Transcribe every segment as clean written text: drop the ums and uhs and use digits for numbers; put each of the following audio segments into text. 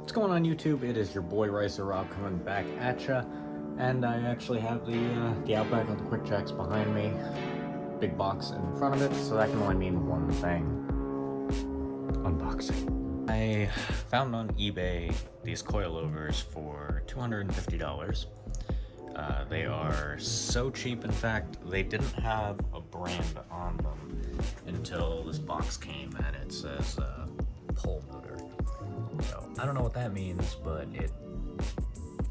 What's going on YouTube? It is your boy Ricer Rob coming back at ya, and I actually have the Outback on the quick jacks behind me, big box in front of it, so that can only mean one thing: unboxing. I found on eBay these coilovers for $250. They are so cheap. In fact, they didn't have a brand on them until this box came, and it says pole motor. So I don't know what that means, but it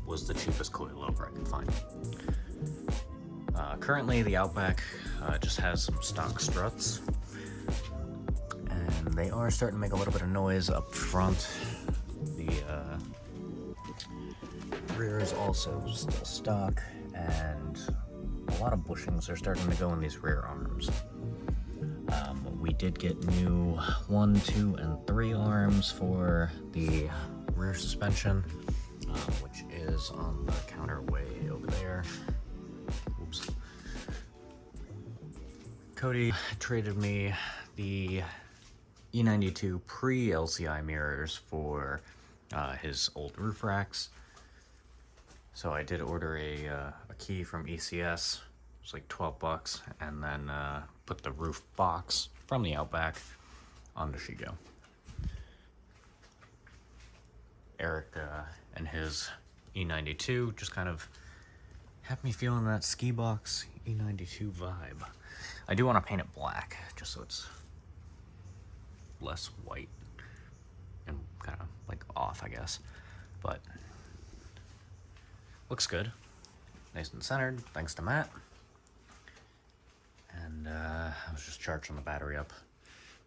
was the cheapest coilover I could find. Currently, the Outback just has some stock struts, and they are starting to make a little bit of noise up front. The rear is also still stock, and a lot of bushings are starting to go in these rear arms. We did get new 1, 2, and 3 arms for the rear suspension, which is on the counter way over there. Oops. Cody traded me the E92 pre-LCI mirrors for his old roof racks. So I did order a key from ECS. It was like 12 bucks, and then put the roof box from the Outback onto Shigo. Eric and his E92 just kind of have me feeling that ski box E92 vibe. I do want to paint it black, just so it's less white and kind of like off, I guess. But looks good, nice and centered, thanks to Matt. And I was just charging the battery up.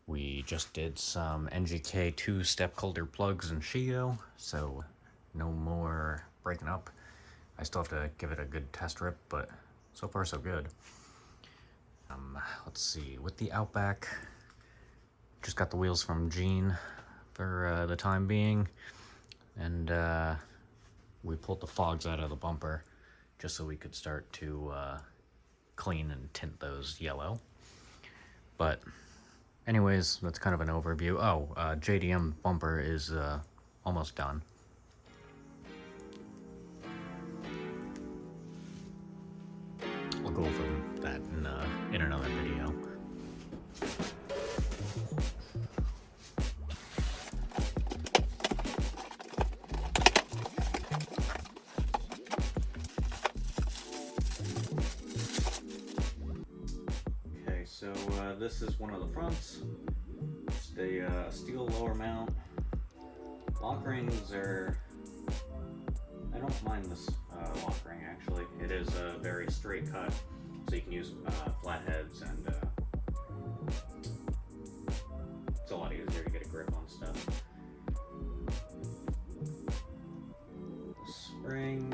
We just did some NGK 2-step coulter plugs in Shigo, so no more breaking up. I still have to give it a good test rip, but so far so good. Let's see, with the Outback, just got the wheels from Gene for the time being, and we pulled the fogs out of the bumper just so we could start to clean and tint those yellow. But anyways, that's kind of an overview. Oh, JDM bumper is almost done. I'll go over that in another video. Okay, so this is one of the fronts. Just a steel lower mount. Lock rings are... I don't mind this lock ring, actually. It is a very straight cut, so you can use flatheads, and it's a lot easier to get a grip on stuff. The spring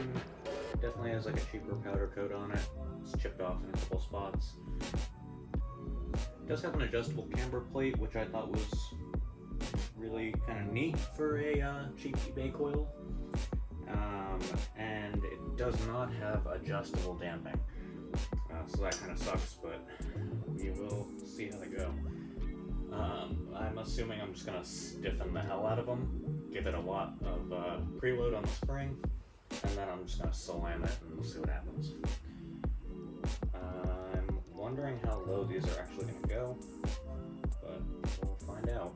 definitely has like a cheaper powder coat on it. It's chipped off in a couple spots. It does have an adjustable camber plate, which I thought was really kind of neat for a cheap eBay coil. And it does not have adjustable damping, so that kind of sucks, but we will see how they go. I'm assuming I'm just going to stiffen the hell out of them, give it a lot of preload on the spring, and then I'm just going to slam it and we'll see what happens. I'm wondering how low these are actually going to go, but we'll find out.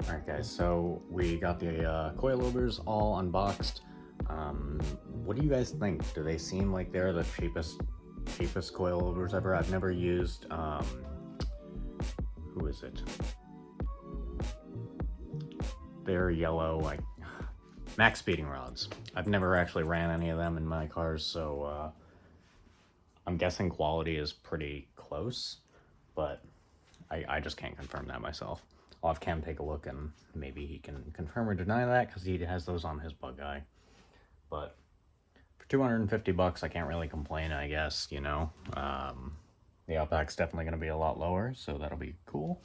Alright guys, so we got the coilovers all unboxed. What do you guys think? Do they seem like they're the cheapest coilovers ever? I've never used, who is it? They're yellow, like, max speeding rods. I've never actually ran any of them in my cars, so I'm guessing quality is pretty close, but I just can't confirm that myself. I'll have Cam take a look and maybe he can confirm or deny that, because he has those on his bug eye. But for 250 bucks, I can't really complain, I guess, you know. The Outback's definitely going to be a lot lower, so that'll be cool.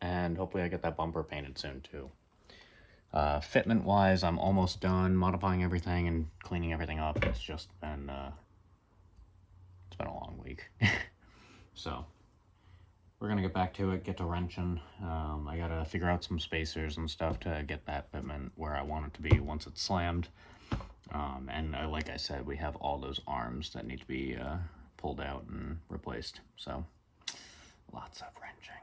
And hopefully I get that bumper painted soon too. Fitment wise, I'm almost done modifying everything and cleaning everything up. It's just been it's been a long week. So we're gonna get back to it, get to wrenching. I gotta figure out some spacers and stuff to get that fitment where I want it to be once it's slammed. And like I said, we have all those arms that need to be pulled out and replaced. So lots of wrenching.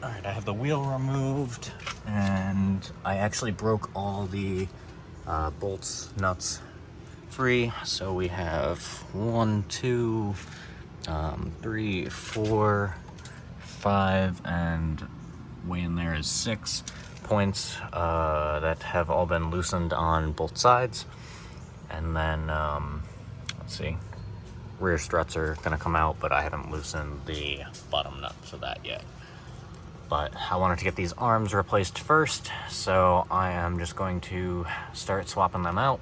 All right, I have the wheel removed, and I actually broke all the bolts, nuts free. So we have 1, 2, 3, 4, 5, and way in there is 6 points that have all been loosened on both sides. And then, let's see, rear struts are gonna come out, but I haven't loosened the bottom nut for that yet. But I wanted to get these arms replaced first, so I am just going to start swapping them out,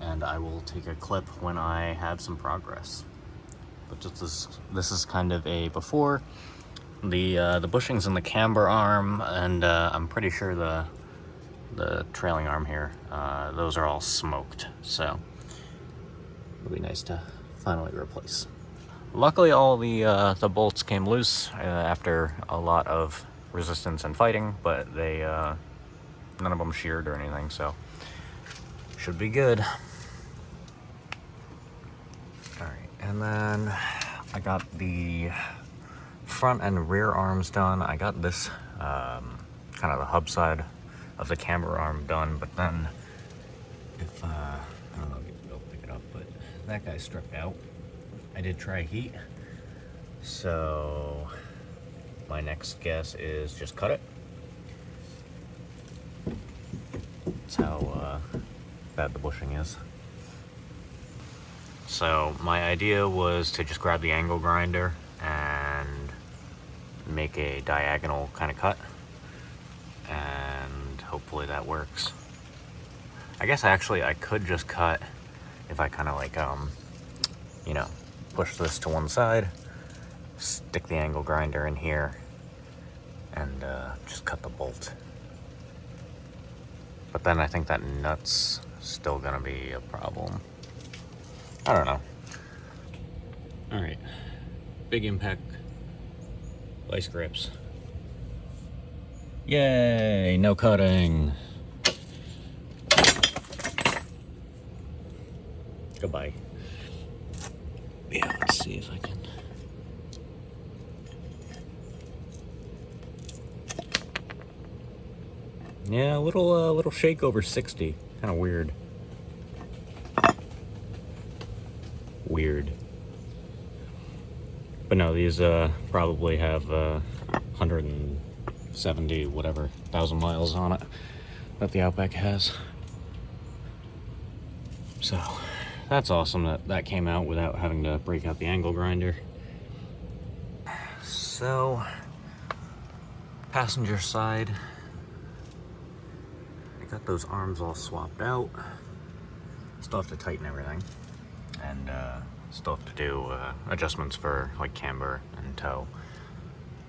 and I will take a clip when I have some progress. But just this is kind of a before. The bushings in the camber arm, and I'm pretty sure the trailing arm here, those are all smoked, so it'll be nice to finally replace. Luckily, all the bolts came loose after a lot of resistance and fighting, but they none of them sheared or anything, so should be good. All right, and then I got the front and rear arms done. I got this kind of the hub side of the camber arm done, but then if I don't know if you can go pick it up, but that guy struck out. I did try heat, so my next guess is just cut it. That's how bad the bushing is. So my idea was to just grab the angle grinder and make a diagonal kind of cut, and hopefully that works. I guess actually I could just cut if I kind of like you know, push this to one side, stick the angle grinder in here, and just cut the bolt. But then I think that nut's still gonna be a problem. I don't know. All right, big impact vice grips. Yay, no cutting. Goodbye. Yeah, let's see if I can. Yeah, a little shake over 60. Kind of weird. Weird. But no, these probably have 170 whatever thousand miles on it that the Outback has. So that's awesome that that came out without having to break out the angle grinder. So passenger side, I got those arms all swapped out. Still have to tighten everything, and still have to do adjustments for like camber and toe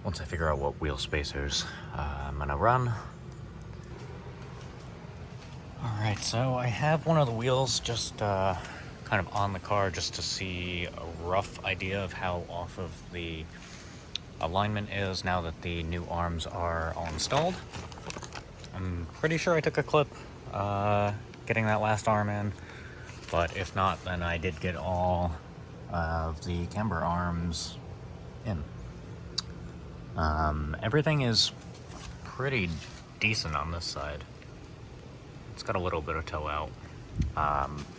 once I figure out what wheel spacers I'm gonna run. All right, so I have one of the wheels just kind of on the car just to see a rough idea of how off of the alignment is now that the new arms are all installed. I'm pretty sure I took a clip getting that last arm in, but if not, then I did get all of the camber arms in. Everything is pretty decent on this side. It's got a little bit of toe out.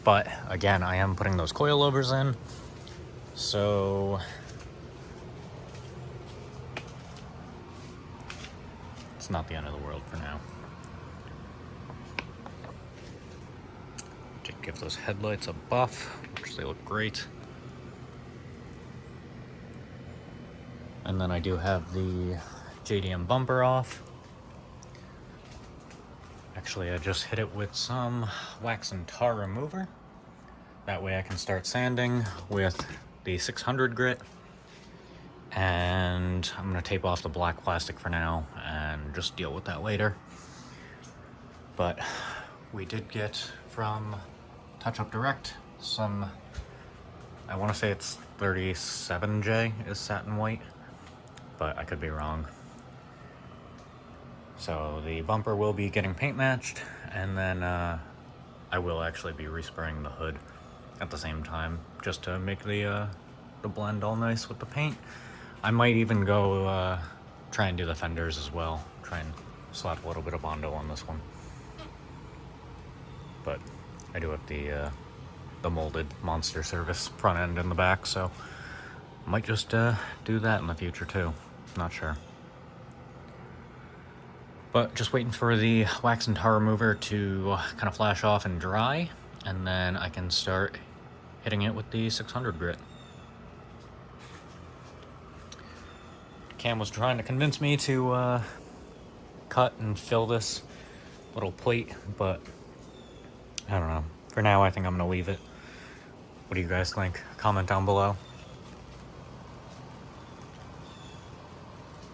But again, I am putting those coilovers in, so it's not the end of the world for now. Just give those headlights a buff, which they look great. And then I do have the JDM bumper off. Actually, I just hit it with some wax and tar remover. That way I can start sanding with the 600 grit. And I'm gonna tape off the black plastic for now and just deal with that later. But we did get from Touch Up Direct some, I want to say it's 37J is satin white, but I could be wrong. So the bumper will be getting paint matched, and then I will actually be respraying the hood at the same time, just to make the blend all nice with the paint. I might even go try and do the fenders as well, try and slap a little bit of Bondo on this one. But I do have the molded monster service front end in the back, so I might just do that in the future too. Not sure. But just waiting for the wax and tar remover to kind of flash off and dry, and then I can start hitting it with the 600 grit. Cam was trying to convince me to cut and fill this little plate, but I don't know. For now, I think I'm gonna leave it. What do you guys think? Comment down below.